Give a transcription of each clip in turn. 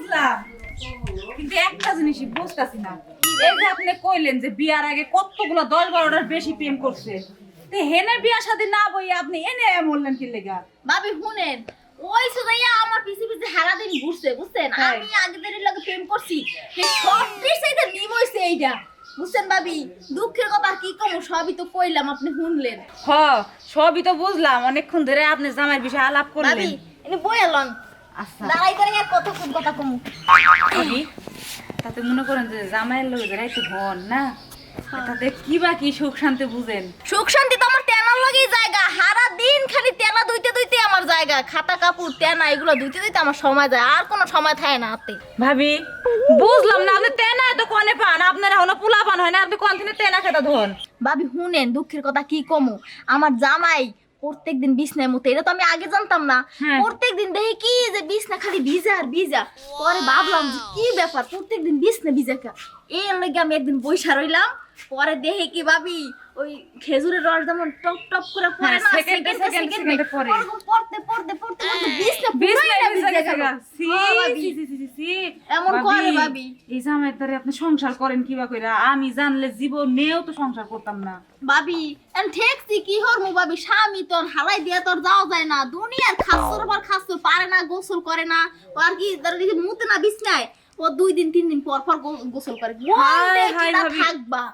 বুঝলাম, কিন্তু একটা জিনিসই বুঝতাছি না। এই যে আপনি কইলেন যে বিয়ার আগে কতগুলো 10-12টার বেশি প্রেম করছে, তো হেনে বিয়া শাদী না বই আপনি এনে বললেন কি লেগা? ভাবি শুনেন, ওই সুদাইয়া আমার পিছে পিছে সারা দিন ঘুরছে, বুঝছেন? হ্যাঁ। আমি আগেদের লগে প্রেম করছি, সেই সব পিছাইতে নিম হইছে এইটা, বুঝছেন ভাবি? দুঃখের কথা আর কি কম, সবই তো কইলাম, আপনি শুনলেন। হ, সবই তো বুঝলাম। অনেকক্ষণ ধরে আপনি জামাইয়ের বিষয়ে আলাপ ভাবি করলেন। এনে বই এলন, আচ্ছা দাঁড়াই দাঁড়াই আর কতক্ষণ কথা কমু। ভাবি, তাতে মনে করেন যে জামাইয়ের লোক যারা একটু ঘন না, তাতে কি বা কি সুখ শান্তি বুঝেন। সুখ শান্তি তো আমার তেনার লগেই জায়গা, সারা দিন খালি তেনা ধুইতে ধুইতে আমার জায়গা, খাতা কাপড় তেনা এগুলো ধুইতে ধুইতে আমার সময় যায়, আর কোনো সময় থাকে না হাতে। ভাবি বুঝলাম না, আপনি তেনা এত কনে পান, আপনার এখনো পোলা পান হয় না, আপনি কোন থেকে তেনা খেতে ধন। ভাবি শুনেন, দুঃখের কথা কি কমু, আমার জামাই প্রত্যেকদিন বিছনায় মুতে, এটা তো আমি আগে জানতাম না। হ্যাঁ। প্রত্যেকদিন দেখি কি যে বিছনা খালি ভিজা আর ভিজা, পরে ভাবলাম যে কি ব্যাপার, প্রত্যেকদিন বিছনা ভিজা কা। এর লাগে আমি একদিন বইসা রইলাম, পরে দেখি কি ভাবি ওই খেজুরের রস যেমন টপ টপ করে পড়ে হ্যাঁ, না, সেকেন্ডে সেকেন্ডে পড়ে। ওরকম পড়তে পড়তে পড়তে পড়তে বিছনা বিছনায় পুরাই ভিজে ভিজে গেছে গেল। গা। সি, হ্যাঁ, ভাবি। সি, সি, সি, সি, সি। এমন ভাবি, করে ভাবি। এই জামাইয়ের দ্বারা আপনি সংসার করেন কিবা কইরা? আমি জানলে জীবনেও তো সংসার করতাম না। ভাবি এন ঠেকছি কি হরমু ভাবি, স্বামী তোর হালাই দিয়ে তোর যাওয়া যায় না, দুনিয়ার খাসর পর খাসর পারে না, গোসল করে না, ও আর কি তার দিকে মুতে না বিছনায়, ও 2 দিন 3 দিন পর পর গোসল করে। হায়, হায় হায়, হায় ভাবি। থাকবা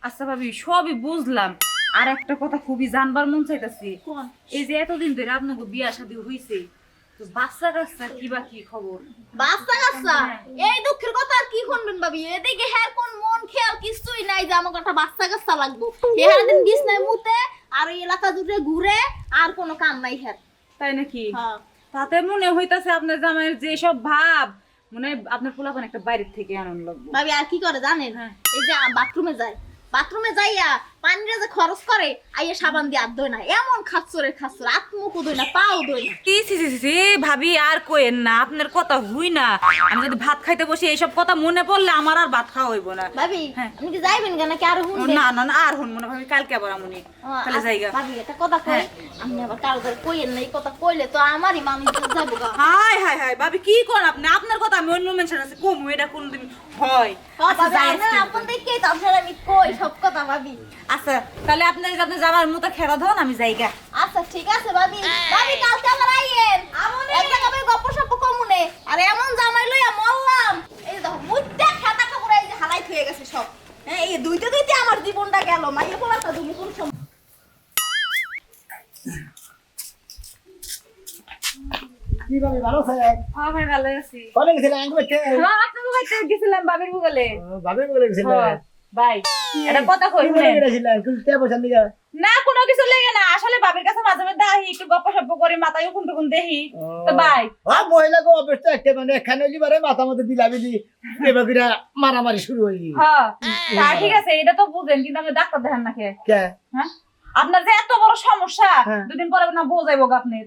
আচ্ছা ভাবি, সবই বুঝলাম। আর একটা কথা খুবই জানবার মন চাইতাছি। কোন? এই যে এতদিন ধরে আপনাকে বিয়া শাদী হইছে, তো বাচ্চা কাচ্চা কিবা কি খবর? বাচ্চা কাচ্চা এই দুঃখের কথা আর কি শুনবেন ভাবি, এদিকে হ্যার কোন মন খেয়াল কিছুই নাই যে আমাকে একটা বাচ্চা কাচ্চা লাগবো। এর দিন বিছনায় মুতে আর এই এলাকা জুড়ে ঘুরে, আর কোনো কাম নাই হ্যার। তাই নাকি? হ্যাঁ তাতে মনে হইতাছে আপনার জামাইয়ের যে সব ভাব, মনে হয় আপনার পোলাপান একটা বাইরের থেকে আনন্দ লাগবে। ভাবি আর কি করে জানেন? হ্যাঁ। এই যে বাথরুমে যায়, বাথরুমে যাইয়া পানিরে যে খরচ করে, আইয়া সাবান দিয়ে হাত ধোয় না, এমন খাচ্ছরে খাচ্ছর, হাত মুখও ধোয় না, পাও ধোয় না। কি সি সি সি সি, ভাবি আর কোয়েন না, আপনার কথা হুই না। আমি যদি ভাত খাইতে বসি এইসব কথা মনে পড়লে আমার আর ভাত খাওয়া হইব না। ভাবি হ্যাঁ। আপনি কি যাইবেন কেন, নাকি আরো শুনবেন? না না না, আর হুন মনে ভাবি কালকে আবার আমনি তাহলে যাইগা। ভাবি একটা কথা কই, হ্যাঁ। আপনি আবার কারো ধরে কইেন না, এই কথা কইলে তো আমারই মানুষ যাবো গা। হাই হাই হাই, ভাবি কি কোন আপনি? আপনার কথা আমি অন্য মেনশন আছে কম, এটা কোনদিন হয়? আচ্ছা, যাই আজকে। আপন দেখে তারপরে আমি কই সব কথা ভাবি। আচ্ছা তাহলে আপনার আপনি যাবার মতো খেলা ধন, আমি যাইগা। আচ্ছা ঠিক আছে ভাবি, ভাবি কালকে আবার আইয়েন, এক জায়গা গপ্প সপ্প কমুনে, আর এমন জামাই লইয়া মরলাম, এই দেখো মুইটা খাতা কাপড় এই যে হালাই হয়ে গেছে সব। হ্যাঁ এই দুইতে দুইতে আমার জীবনটা গেল, মাইয়া পোলাটা তুমি কোন সময়। কি ভাবি ভালো আছেন? হ্যাঁ ভাই ভালো আছি। কলে গেছিলেন আঙ্গুল দেখতে? হ্যাঁ আপনার বাড়িতে গেছিলাম বাবির বুগলে। ভাবে বলে গেছিলেন? হ্যাঁ, ভাই এটা কথা কই কি বলে শুনেন। গেছিলেন? কুলতে বসান দিগা। না কোনো কিছু লেগে না, আসলে বাবির কাছে মাঝে মাঝে আহি একটু গপ্প সপ্প করে, মাথায় উকুন টুকুন দেখি। তো ভাই মহিলা গো অবস্থা একটা মানে এখানে লিবারে মাথা মধ্যে দিলাবিলি দেবগিরা মারামারি শুরু হই। হ্যাঁ তা ঠিক আছে, এটা তো বুঝেন, কিন্তু আমি ডাক্তার দেখান না কে? কে? হ্যাঁ আপনার যে এত বড় সমস্যা, হ্যাঁ। দুদিন পরে না বোঝাইবো আপনার।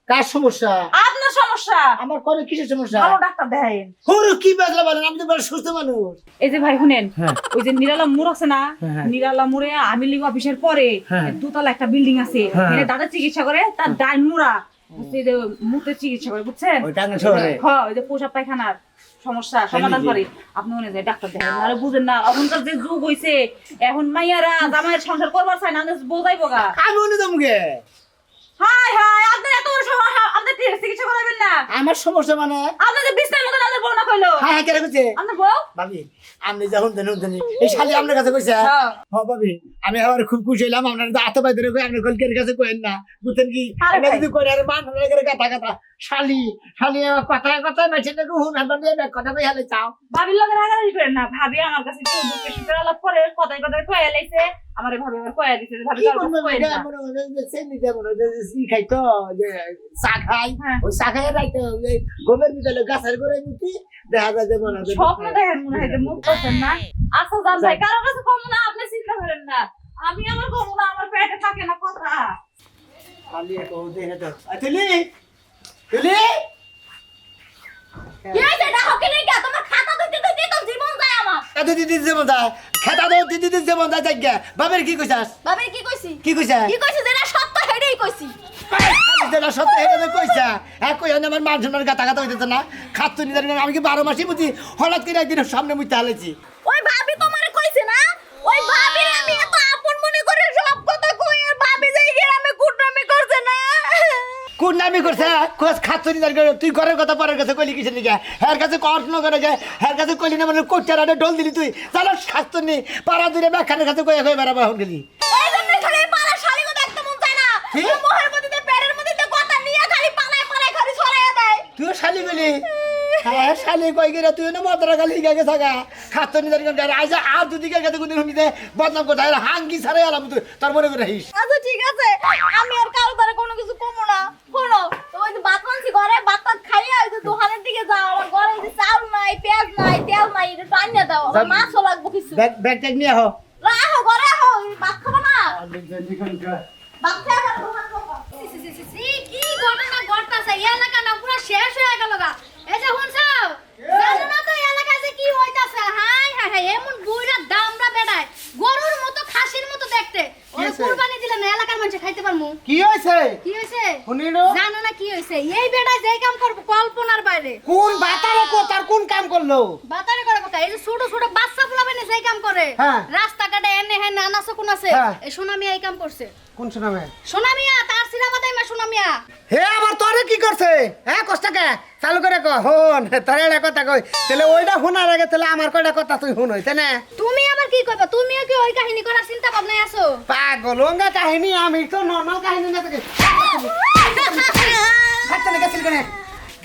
কার সমস্যা? আপনার সমস্যা, আমার করে কিসের সমস্যা? ভালো ডাক্তার দেখাইন। হুরু কি বাজলা বলেন? আমি তো বড় সুস্থ মানুষ। এই যে ভাই শুনেন, হ্যাঁ। ওই যে নিরালা মুর আছে না, হ্যাঁ। নিরালা মুরে আমি লিগ অফিসের পরে হ্যাঁ। দুতলা একটা বিল্ডিং আছে, হ্যাঁ। এখানে দাদা চিকিৎসা করে, তার ডাইন মুরা হচ্ছে যে মুতের চিকিৎসা করে, বুঝছেন? ওই টাঙ্গা শহরে? হ্যাঁ ওই যে পোশাক পায়খানার সমস্যা সমাধান করে। আপনি মনে যায় ডাক্তার দেখেন, নাহলে বুঝেন না এখনকার যে যুগ হইছে, এখন মাইয়ারা জামাইয়ের সংসার করবার চায় না, বোঝাইবো গা। আমি উনি দমগে। হাই হাই, আপনার এত বড় সমস্যা, আপনি চিকিৎসা করাবেন না? আমার সমস্যা মানে? আপনি যে বিছনার মতো আপনার বউ না কইলো? হ্যাঁ হ্যাঁ কেন কইছে? আপনার বউ? ভাবি আপনি যখন দেন এই শালি আপনার কাছে কইছে? হ্যাঁ। হ্যাঁ ভাবি আমি আবার খুব খুশি হইলাম, আপনার তো আতো বাইরে কই আপনি কলকের কাছে কইেন না, বুঝছেন কি? আরে এটা ভাই। যদি কই আর মান হয়ে গেলে কথা কথা শালি শালি কথা কথা মেছেন দেখো হুন হাত দিয়ে কথা কই হালে চাও। ভাবির লগে রাগারাগি করেন না, ভাবি আমার কাছে একটু দুঃখের সুখের আলাপ করে, কথায় কথায় কয়ে লাইছে, আমারে ভাবি আবার কয়ে দিছে যে ভাবি কি কার বলবো কাছে কয়েন এটা না। মনে হয় যে সেনি দেব না যে সি খাই তো যে চা খাই হ্যাঁ। ওই চা খাই রাইতে ওই গোমের ভিতরে গাছের করে মুতি দেখা যায় যে মনে হয় স্বপ্ন দেখেন মনে হয় যে মুখ করছেন না। আচ্ছা জান ভাই, কারো কাছে কম না, আপনি চিন্তা করেন না, আমি আমার কম না, আমার পেটে থাকে না কথা। খালি একো দেখে তো তুলি তুলি কি হইছে এটা হকে নাই গা, তোমার খাতা ধুইতে ধুইতে তো জীবন যায় আমার। এত দিদি যেমন দা খেতা দাও দিদি যেমন দা জায়গা বাবের কি কইছাস? ভাবি কি কইছি? কি কইছা? কি কইছি যেটা সত্য হেডেই কইছি। যেটা সত্যি এটা কইছা এক কই আমার মান সম্মান গাতা গাতা হইতেছে না খাচ্ছ নিজের আমি কি 12 মাসই বুঝি হঠাৎ করে একদিন সামনে মুইতে হালেছি ওই ভাবি তোমারে কইছে না ওই ভাবির আমি এত আপন মনে করে সব কথা কই আর ভাবি যাই গ্রামে কুটনামি করছে না কোন নামি করছে কোস খাচ্ছ নিজের তুই ঘরের কথা পরের কাছে কইলি কিসের নিকে হের কাছে কর্ণ করে গে হের কাছে কইলি না মানে কোচ্চার আরে ঢোল দিলি তুই চালো খাচ্ছ নি পাড়া দূরে ব্যাখানের কাছে কই কই বেড়াবা হন গেলি এই জন্য খালি পালা শালি কথা একদম মন চায় না ওই মোহের মধ্যে পেটের মধ্যে কথা নিয়ে খালি পালায় পালায় খালি ছড়াইয়া দেয় তুই শালি বলি হ্যাঁ শালি কই গেরা তুই না মদরা গালি গাগে থাকা খাচ্ছ নিজের গাড়ি আজ আর দুদিকে গাতে কোন হুমিতে বদনাম করতে আর হাঙ্গি ছাড়াই আলাম তুই তোর মনে করে রাখিস আচ্ছা ঠিক আছে আমি আর কারো দ্বারা কোনো কিছু কমো না শোনো ওই যে ভাত মানছি ঘরে ভাত টাত খাইয়া ওই যে দোকানের দিকে যাও আমার ঘরে ওই যে চাউল নাই পেঁয়াজ নাই তেল নাই এটা টানিয়ে দাও আমার মাছও লাগবে কিছু ব্যাগ ট্যাগ নিয়ে আহ রাখো ঘরে আহো ভাত খাবো না ভাত খাওয়া দোকান করবো কি ঘটনা ঘটতাছে এলাকা না পুরো শেষ হয়ে গেল গা এই যে শুনছো জানো না তো এলাকায় যে কি হইতাছে হাই হাই হাই এমন বুইড়া দামড়া বেড়ায় গরুর মতো খাসির মতো দেখতে ওরে কুরবানি দিলে না এলাকার মানুষ খাইতে পারমু কি হইছে কি হইছে শুনিলো জানো না কি হইছে এই বেড়ায় যেই কাম করব কল্পনার বাইরে কোন বাতারে কো তার কোন কাম করলো বাতারে করে কথা এই যে ছোট ছোট বাচ্চা ফুলাবেনে যেই কাম করে হ্যাঁ। রাস্তাঘাটে এনে হ্যাঁ নানা সকুন আছে হ্যাঁ। এই সোনামিয়া এই কাম করছে কোন শোনাবে সোনামিয়া তার সিরাবাদাই মা সোনামিয়া হে আমার তোরে কি করছে হ্যাঁ কষ্টকে চালু করে ক হন তোর একটা কথা কই তাহলে ওইটা শোনার আগে তাহলে আমার কয়টা কথা তুই শুন হইতে না তুমি আবার কি কইবা তুমিও কি ওই কাহিনী করার চিন্তা ভাবনায় আছো পাগল ওঙ্গা কাহিনী আমি তো নরমাল কাহিনী না থেকে হাতে না গেছিল কেন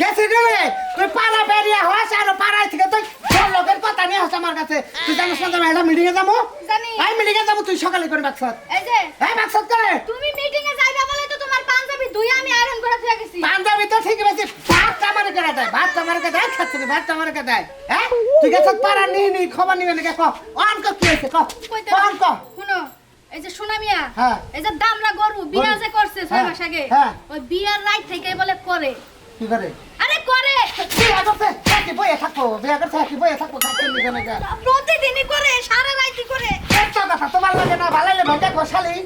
গেছিল কেন তুই পাড়া বেরিয়া হস আর পাড়ায় থেকে তুই তোর লোকের কথা নিয়ে হস আমার কাছে তুই জানিস না আমি একটা মিটিং এ যাবো জানি। আমি মিটিং এ যাবো তুই সকালে করে বাক্সত এই যে হ্যাঁ বাক্সত করে তুমি মিটিং এ যাইবা বলে তো তোমার পাঞ্জাবি দুই আমি আয়রন করে থুয়ে গেছি পাঞ্জাবি তো ঠিক আছে ভাতটা আমার করে দেয় ভাতটা আমার করে দেয় খাচ্ছে না ভাতটা আমার করে দেয় হ্যাঁ তুই গেছত পাড়া নি খবর নিবে না ক অন ক কি হইছে ক কইতে অন ক শুনো এই যে সোনামিয়া হ্যাঁ। এই যে দামলা গরু বিয়া যে করছে 6 হ্যাঁ, মাস আগে হ্যাঁ। ওই বিয়ার রাইট থেকে বলে করে কি করে আরে করে বিয়া করতে থাকি বইয়ে থাকবো বিয়া করতে থাকি বইয়ে থাকবো খাচ্ছে নিবে না প্রতিদিনই করে সারা রাইতি করে একটা কথা তোমার লাগে না ভালো লাগে ভাইটা গোশালি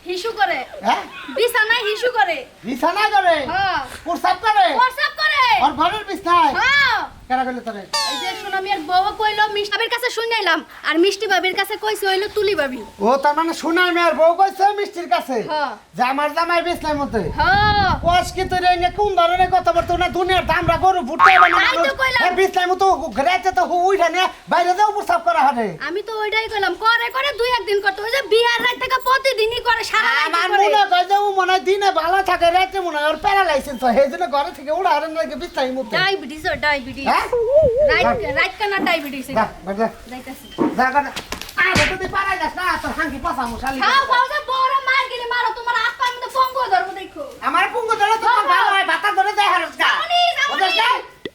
হিসু করে হ্যাঁ বিছানায় হিসু করে বিছানা করে হ্যাঁ প্রসাব করে প্রসাব করে আর ঘরের বিছনায় হ্যাঁ কেনা করলে তোরে এই যে সোনামিয়ার বউ কইলো মিষ্টি ভাবির কাছে শুনাইলাম আর মিষ্টি ভাবির কাছে কইছে হইলো তুলি ভাবি ও তার মানে শোনাই মেয়ের বউ কইছে মিষ্টির কাছে হ্যাঁ। যে আমার জামাই বিছনার মধ্যে হ্যাঁ কোষ কি তুই রে কোন ধরনের কথা বলতো না দুনিয়ার দামরা গরু ফুটতে হবে না তাই তো কইলাম। বিছনার মতো ঘরেতে তো উইঠা নিয়ে বাইরে যাও প্রসাব করা হবে আমি তো ওইটাই কইলাম করে করে দুই একদিন করতে ওই যে বিয়ার রাত থেকে প্রতিদিনই করে সারা আমার রাত করে মনে হয় যে ও মনে হয় দিনে ভালো থাকে রাতে মনে হয় ওর প্যারালাইসিস হয় এই জন্য ঘরে থেকে উড়া হারেন লাগে বিছনার মধ্যে ডায়াবেটিস ও ডায়াবেটিস হ্যাঁ? রাত রাত কানা ডায়াবেটিস যা বাজা যাইতাছি যা করে আরে তুই পারাই যাস না তোর হাঙ্কি পসা মশালি খাও খাও যে বড় মার গিলি মারো তোমার হাত পা মধ্যে পঙ্গ ধরবো দেখো আমার পুঙ্গু ধরে তো ভালো হয় বাতা ধরে যায় হারস গা যামনি, যামনি।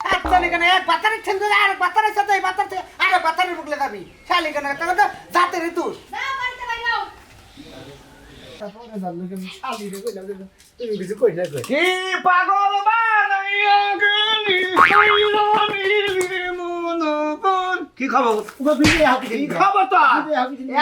আচ্ছা কেন এক বাতারের ছেলে আর বাতারের সাথে এই বাতার আর বাতারের মুখলে যাবি শালি কেন তাহলে তো জাতে রে তুই যাও বাড়িতে বাইরাও তারপরে জানলো যে শালি রে কইলা তুমি কিছু কই না কই কি পাগল বানাইয়া গেলি কইলামি মনবন কি খবর ও বিয়ে হাতে কি খবর তোর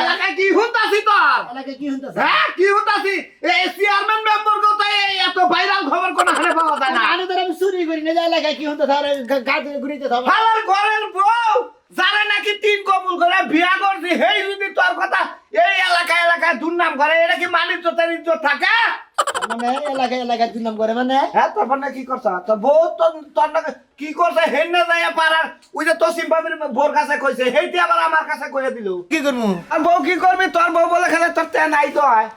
এলাকায় কি হুনতাছি তোর এলাকা কি হইতাছে হ্যাঁ কি হুনতাছি এই চেয়ারম্যান মেম্বার কথা এত ভাইরাল খবর কোন হারে পাওয়া যায় না আরে তোর আমি চুরি করি না এলাকা কি হইতাছে আর গাড়ি ঘুরিতে থাকো আমার ঘরের বউ যারা নাকি তিন কবুল করে বিয়া করছি হেই যদি তোর কথা এই এলাকায় দুর্নাম করে এটা কি মানিত তারিত থাকে মানে এলাকা দুই নম্বরে মানে হ্যাঁ তারপর না কি করছ তোর বউ তোর না কি করছে হেন না যায় পাড়ার ওই যে তসিম বাবির বোর কাছে কইছে হেইতে আবার আমার কাছে কইয়া দিল কি করবো আর বউ কি করবি তোর বউ বলে খেলে তোর তে নাই তো হয়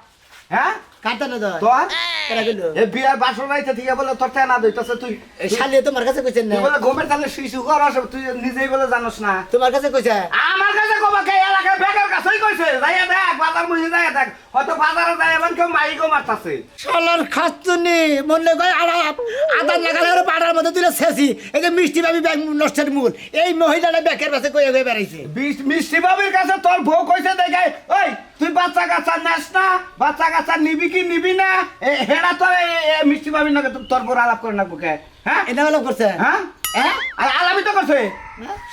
হ্যাঁ কাটা না দয় তোর কেরা গেল এ বিয়ার বাসন রাইতে ঠিক বলে তোর তে না দইতাছে তুই শালি তোমার কাছে কইছেন না তুই বলে ঘুমের তাহলে শিশু কর তুই নিজেই বলে জানোস না তোমার কাছে কইছে আমার কাছে কবা কে এলাকায় বেকার কাছেই কইছে যাইয়া দেখ বাজার মুঝে যাইয়া দেখ হয়তো বাজারে যায় এমন কেউ মাইকও মারতাছে শালার খাচ্ছনি মনে কয় আদা লাগালে ওর পাড়ার মধ্যে তুলে শেষি এই যে মিষ্টি ভাবি ব্যাগ নষ্টের মূল এই মহিলাটা ব্যাগের কাছে কয়ে কয়ে বেড়াইছে মিষ্টি বাবির কাছে তোর বউ কইছে দেখে ওই তুই বাচ্চা কাচ্চা নাস না বাচ্চা কাচ্চা নিবি কি নিবি না হেরা তোর মিষ্টি বাবির নাকি তোর বড় আলাপ করে না বুকে হ্যাঁ এটা হলো করছে হ্যাঁ আর আলামি তো করছে কইতাছে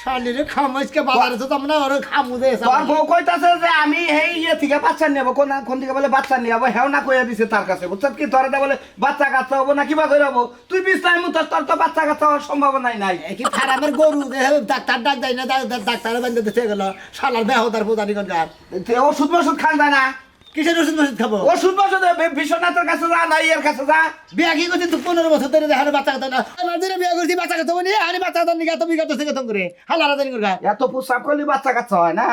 শালিরে খামইসকে বাজারে তো আমরা ওরে খামু দে তোর বউ কইতাছে যে আমি এই ইয়ে থেকে বাচ্চা নেব কোন থেকে বলে বাচ্চা নিয়ে যাবো হেও না কইয়া দিছে তার কাছে বুঝছত কি তোর বলে বাচ্চা কাচ্চা হবো না কিবা করে হবো তুই বিছনায় মুতাস তোর তো বাচ্চা কাচ্চা হওয়ার সম্ভাবনাই নাই কি ফারামের গরু ডাক্তার ডাক দেয় না ডাক্তারে বান্ধে দিতে গেল শালার বেহদার পূজারি করার ওষুধ ওষুধ খান যায় না কিসের ওষুধ ওষুধ খাবো ওষুধ ওষুধ বিশ্বনাথের কাছে যা না ইয়ের কাছে যা বিয়া কি করছিস তুই 15 বছর ধরে দেখানো বাচ্চা কথা না আমার দিনে বিয়া করছি বাচ্চা কথা বলি আমি বাচ্চা কথা নিয়ে তুমি কত থেকে তুমি করে হালারা জানি করে এত প্রস্রাব করলে বাচ্চা কাচ্চা হয় না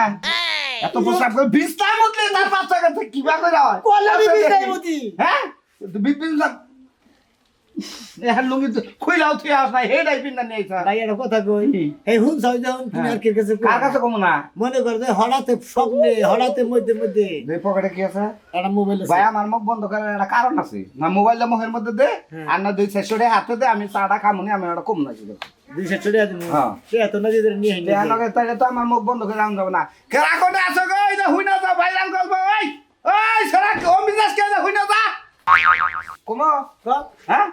এত প্রস্রাব করলে বিছনায় মুতলে তার বাচ্চা কাচ্চা কিবা করে হয় কোলাবি বিছাই মতি হ্যাঁ বিছনা লুঙ্গি খুইলাও তুই আস না হেডাই পিন্না নিয়ে আইছা ভাই একটা কথা কই এই হুন সাউ যখন তুমি আর কার কাছে কার কাছে কমু না মনে কর যে হঠাতে স্বপ্নে হঠাতে মধ্যে মধ্যে দুই পকেটে কি আছে একটা মোবাইল ভাই আমার মুখ বন্ধ করার একটা কারণ আছে না মোবাইলটা মুখের মধ্যে দে আর না 200 হাতে দে আমি চাটা খামুনি আমি একটা কম নাকি 200 টাকা দিন হ্যাঁ সে এত না দিদের নিয়ে দে আনকে তাইলে তো আমার মুখ বন্ধ করে আন যাব না কেরা কোনে আছো গো এই যে হুইনা যা ভাইরাল করব ওই ওই সারা কম বিজনেস কে যা হুইনা যা কমো হ্যাঁ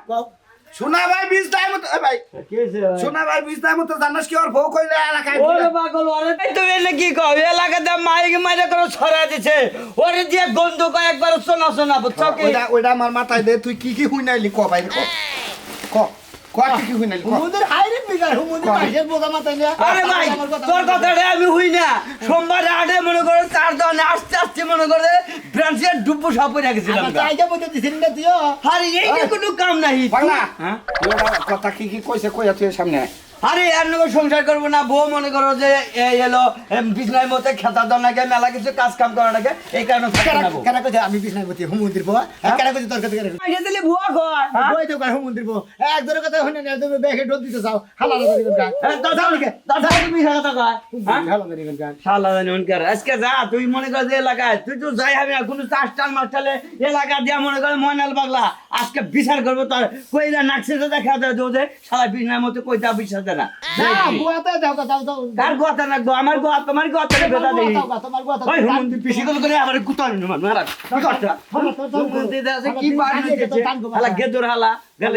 শোনা ভাই 20 টাইম তো ভাই কি হইছে শোনা ভাই 20 টাইম তো জানাস কি ওর বউ কইলে এলাকায় ওরে পাগল ওরে তুমি এনে কি কও এলাকাতে মাইক মাইরে করে ছড়া দিছে ওরে দিয়ে গন্ধ কয় একবার শোনা শোনা বুঝছো কি ওইটা আমার মাথায় দে তুই কি হুইনাইলি ক ভাই ক কি হুইনাইলি ক হুমুদের হাইরে বিগার হুমুদের পাশের বোঝা মাথায় নিয়ে আরে ভাই তোর কথাটা আমি হই না সোমবার আগে মনে করে 4 দনে আস্তে আস্তে মনে করে ব্রাঞ্চের ডুবু সব পড়ে গেছিলাম আমার জায়গা মধ্যে দিছিস না তুইও আরে এইটা কোনো কাম নাই বাংলা হ্যাঁ কথা কি কইছে কইয়া তুই সামনে আরে এর নগর সংসার করবো না বউ মনে করো যে এই এলো বিছনার মধ্যে খেতা দনাকে মেলা কিছু কাজ কাম করাটাকে এই কারণে থাকে না বউ কেন কইছে আমি বিছনায় বতি হুমুদের বউ কেন কইছে তোর কাছে কেন আইসা দিলে ভুয়া কয় হ্যাঁ? বই তো কয় হুমুদের বউ এক ধরে কথা হইনা না তুমি ব্যাগে ডোল দিতে চাও হালালা জানি কোন গান তুমি কথা কয় হ্যাঁ? হালালা জানি কোন গান শালা জানি উনকার আজকে যা তুই মনে কর যে এলাকায় তুই তো যাই আমি কোনো চাষ টাল মাস্টালে এলাকা দিয়া মনে করে ময়নাল পাগলা আজকে বিচার করবো তোর কইরা নাকছে তো দেখা দেয় যে শালা বিছনার মতো কইতা বিশ্বাস দেয় না বুয়াতে দাও কথা দাও কার গোয়াতা রাখবো আমার গোয়া তোমার গোয়াতা বেদা দেই তোমার কথা ওই হুমন্দি পিছিকল করে আমার কুতাল মান মারা কি করতা হুমন্দি আছে কি পার হইতেছে হালা গেদর হালা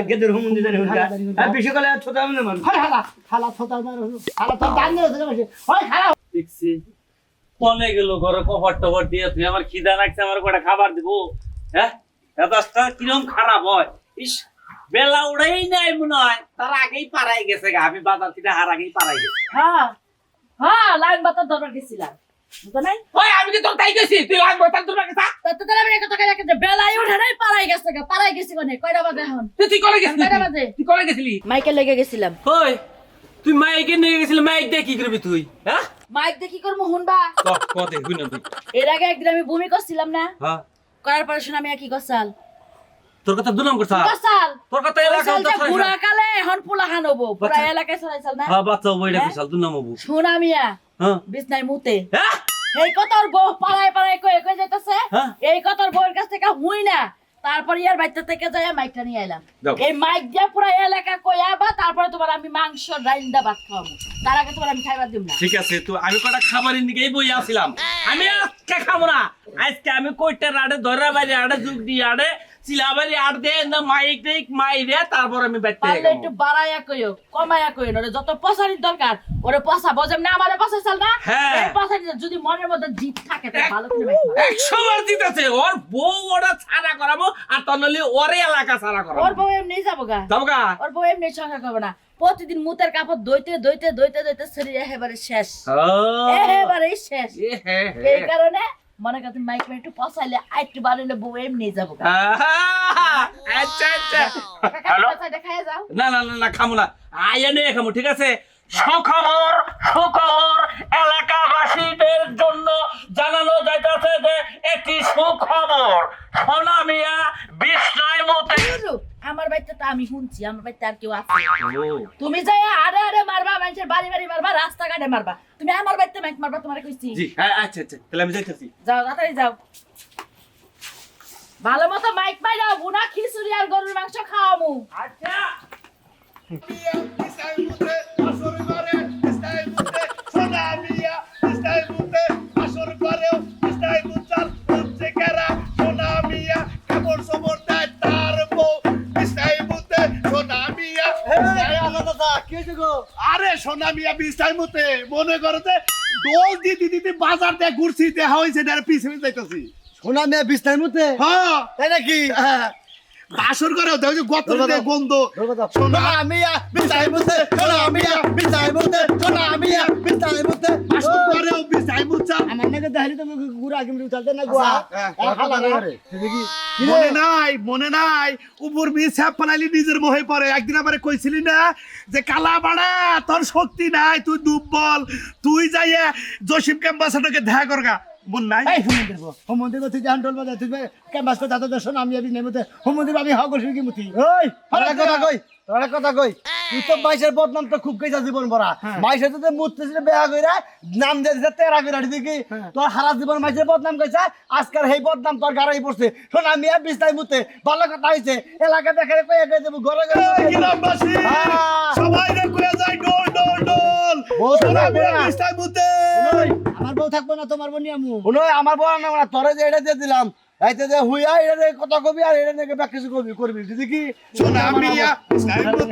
গেদর হুমন্দি জানি হুনকা আর পিছিকলে ছোট আমি মান হালা হালা ছোটা মার হালা তো দান দিও তুমি ওই খারাপ দেখছি কনে গেল ঘরে কভার টভার দিয়ে তুই আমার খিদা লাগছে আমার কটা খাবার দিব হ্যাঁ এতটা কিরম খারাপ হয় ইস বেলা উড়াই নাই মনে হয় তার আগেই পারাই গেছে গা আমি বাজার থেকে হার আগেই পারাই গেছে হ্যাঁ হ্যাঁ লাইন বাতার দরকার গেছিলাম বুঝো নাই ওই আমি কি তোর তাই গেছি তুই লাগ বতাল তোর কাছে তো তাহলে আমি কথা কই রাখতে বেলায় উঠে নাই পালাই গেছে পালাই গেছি কোনে কয়টা বাজে এখন তুই করে গেছিলি কয়টা বাজে তুই করে গেছিলি মাইকে লেগে গেছিলাম ওই তুই মাইকে নিয়ে গেছিলি মাইক দিয়ে কি করবি তুই হ্যাঁ মাইক দেখি করবো হুনবা কতে হুই না তুই এর আগে একদিন আমি বমি করছিলাম না হ্যাঁ করার পরে শুনে আমি কি করছাল তোর কথা দুনাম করছ করছাল তোর কথা এলাকা পুরা কালে এখন পোলা খান হবো পুরা এলাকায় ছড়াইছাল না হ্যাঁ বাচ্চা বইটা বিশাল দুনাম হবু শোনা মিয়া হ্যাঁ বিছনায় মুতে হ্যাঁ এই কথার বউ পাড়ায় পাড়ায় কয়ে কয়ে যাইতেছে হ্যাঁ? এই কথার বউয়ের কাছ থেকে হুই না তারপর ইয়ার বাচ্চা থেকে যাই মাইকটা নিয়ে এলাম যাও। এই মাইক দিয়ে পুরো এলাকা কয়ে আবা তারপরে তোমার আমি মাংস রাইন্দা ভাত খাওয়াবো তার আগে তোমার আমি খাইবার দিব না ঠিক আছে তো আমি কটা খাবারের দিকেই বই আসছিলাম আমি আজকে খাবো না আজকে আমি কইটা আড়ে ধরা বাইরে আড়ে যুগ দিয়ে আড়ে চিলাবাড়ি আড় দে না মাইক টেক মাই রে তারপর আমি বাইতে পারলে একটু বাড়াইয়া কইও কমাইয়া কইও না যত পছানির দরকার ওরে পছাবো যেমনি আমারে পছাইছাল না হ্যাঁ। এই পছানি যদি মনের মধ্যে জিত থাকে তো ভালো করে মাইক 100 বার দিতেছে ওর বউ ওরা ছাড়া করাবো আর তনলি ওরে এলাকা ছাড়া করাবো ওর বউ এমনি যাবো গা যাবো গা ওর বউ এমনি সংসার করবে না প্রতিদিন মুতের কাপড় দইতে দইতে দইতে দইতে শরীর একেবারে শেষ একেবারে শেষ এই কারণে মনে করতে মাইক একটু পছাইলে একটু বাড়িলে বউ এমনি যাবো গা আচ্ছা আচ্ছা হ্যালো দেখাই যাও না না না না খামু না আয়া নিয়ে খামু ঠিক আছে সুখবর সুখবর এলাকাবাসীদের জন্য জানানো যাইতেছে যে একটি সুখবর সোনা মিয়া বিছনায় মতে আমার বাড়িতে তো আমি শুনছি আমার বাড়িতে আর কেউ আছে তুমি যাই আরে আরে মারবা মানুষের বাড়ি বাড়ি মারবা রাস্তাঘাটে মারবা তুমি আমার বাড়িতে মাইক মারবা তোমার কইছি জি আচ্ছা আচ্ছা তাহলে আমি যাইতেছি যাও তাড়াতাড়ি যাও ভালো মতো মাইক মাইরাও বুনা খিচুড়ি আর গরুর মাংস খাওয়ামু আচ্ছা আরে সোনা মিয়া বিছাই মতে মনে করো যে ডোল দিতে দিতে বাজার দিয়ে ঘুরছি দেখা হয়েছে না পিছনে যাইতেছি সোনা মেয়ে বিছনার মধ্যে হ্যাঁ তাই নাকি বাসর করে দেখো যে গত গন্ধ সোনা মিয়া বিছনার মধ্যে সোনা মিয়া বিছনার মধ্যে সোনা মিয়া বিছনার মধ্যে বাসর করেও বিছাই মুছা আমার নাকি দেখালি তুমি গুড়া কিমরি উঠাতে না গোয়া হালা করে মনে নাই উপর বিছা পালালি নিজের মোহে পড়ে একদিন আমারে কইছিলি না যে কালা বাড়া তোর শক্তি নাই তুই দুর্বল তুই যাইয়া জসিম ক্যাম্পাসটাকে দেখা করগা মন নাই এই হোমন্দির তুই জান টল বাজা তুই ক্যাম্পাস তো দাদা দর্শন আমি বিছনার মধ্যে হোমন্দির আমি হক করছি কি মুতি ওই কথা কই তুই তো মাইশের বদনাম তো খুব কইছা জীবন ভরা মাইশের তো মুততেছিল বেয়া কইরা নাম দিয়ে দিছে তেরা কইরা দিকি তোর সারা জীবন মাইশের বদনাম কইছা আজকাল এই বদনাম তোর গাড়াই পড়ছে শোন আমি বিছনায় মুতে ভালো কথা হইছে এলাকা দেখে কইয়া কই দেব ঘরে গ্রামবাসী সবাই রে কইয়া যায় ডোল ডোল ডোল সোনা মিয়া বিছাই মুতে আমার বউ থাকবো না তোমার বনি আমু শুনো আমার বড় না মানে তোরে যে এটা দিয়ে দিলাম এইতে যে হুইয়া এটা যে কথা কবি আর এটা নাকি ব্যাক কিছু কবি করবি যদি কি সোনা মিয়া বিছাই মুতে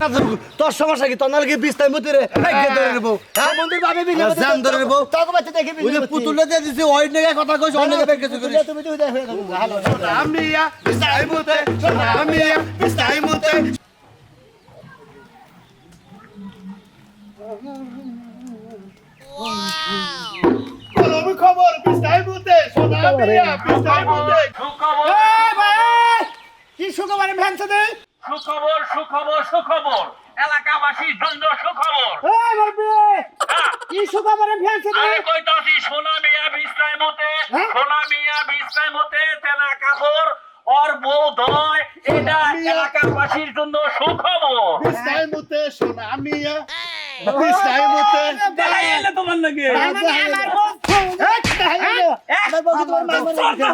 আমি তোর সমস্যা কি তোর নাল কি বিছনায় মুতি রে ভাগ্য ধরে নেব হোমন্দির ভাবে বিনা জান ধরে নেব তোকে বাচ্চা দেখে ওই যে পুতুলে দিয়ে দিছি ওই নাকি কথা কইছ অন্য ব্যাক কিছু করিস তুমি তো উদয় হয়ে যাবো ভালো মিয়া বিছাই মুতে সোনা মিয়া বিছাই মুতে কলমি খবর বিছাই মুতে সোনা মিয়া বিছাই মুতে কি সুখবর ভ্যানছে দে সুখবর সুখবর সুখবর এলাকাবাসীর জন্য সুখবর এই বাবু কি সুখবর ভ্যানছে দে আমি কইতাছি সোনা মিয়া বিছনায় মতে সোনা মিয়া বিছনায় মতে তেলা কাপড় ওর বউ ধয় এটা এলাকাবাসীর জন্য সুখবর বিছাই মুতে সোনা মিয়া বিছাই মুতে দেখাইলে তোমার নাকি আমার বউ আমার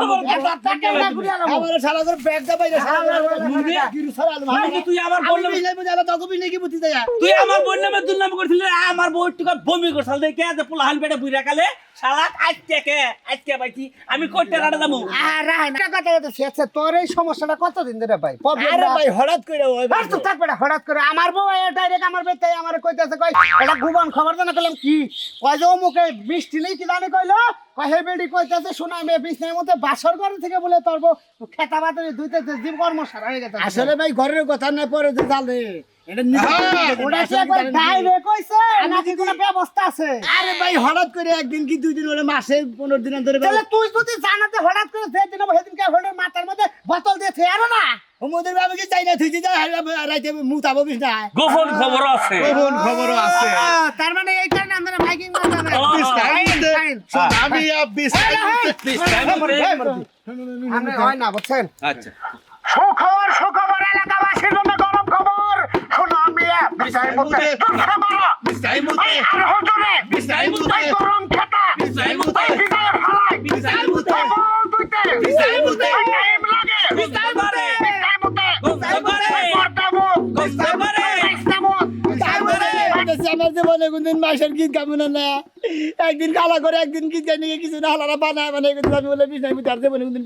বউ কি তোমার আমার শালা করে ব্যাগ দা বাইরে শালা গিরু শালা তুই আমার বোন আমি বিলাই বুঝালা তো কবি নাকি বুঝি যায় তুই আমার বোন নামে দুর্নাম করছিলি আমার বউ একটু বমি করছাল দেখে যে পোলা হাল বেটা বুইরা কালে শালা আজকে পাইছি আমি কইতে রাড়া যাবো আর রায় না কথা কথা শেষে তোর এই সমস্যাটা কতদিন ধরে ভাই আরে ভাই হঠাৎ করে ওই আর তো তারপরে হঠাৎ করে আমার বউ ডাইরেক্ট আমার বেতে আমার কইতাছে কই এটা গুবান খবর জানা কইলাম কি কই যে মুখে বৃষ্টি নেই কি জানি কইলো কই হে বেডি কইতাছে শোনা মে বিছনার মধ্যে বাসর ঘর থেকে বলে তোর বউ খেতা বাতরে দুইতে জীব কর্ম সারা হয়ে গেছে আসলে ভাই ঘরের কথা না পরে যে জালে এটা ওটা কি একবার ডাইরেক্ট কইছে নাকি কোনো ব্যবস্থা আছে আরে ভাই হঠাৎ করে একদিন কি দুই দিন হলে মাসে 15 দিন ধরে তাহলে তুই যদি জানাতে হঠাৎ করে সেদিন সেদিন কে হলে মাথার মধ্যে বোতল দিয়ে থেয়ারো না ওমদের ভাবে কি চাই না তুই যে রাইতে মুতাবো বিষ না গোপন খবর আছে কোন খবরও আছে তার মানে এই কারণে আমরা ভাইকিং মারতাম বিছাই মুতে সোনা মিয়া বিছাই মুতে বিছনায় মতে আমরা হয় না বুঝছেন আচ্ছা সুখবর এলাকাবাসীর জন্য গরম খবর শোনা মিয়া বিছাই মুতে বিছাই মুতে বিছাই মুতে গরম খেতা বিছনায় মতে বিছাই মুতে বিছাই মুতে টাইম লাগে বিছনায় মতে বিছাই মুতে বিছনায় মতে পড়তামো বিছনায় মতে আমার জীবনে কোনদিন মাসের গীত গাবো না একদিন কালা করে একদিন গীত গাই নিয়ে কিছু না হালারা বানায় বানায় আমি বলে বিছনায় মুতে আর জীবনে কোনদিন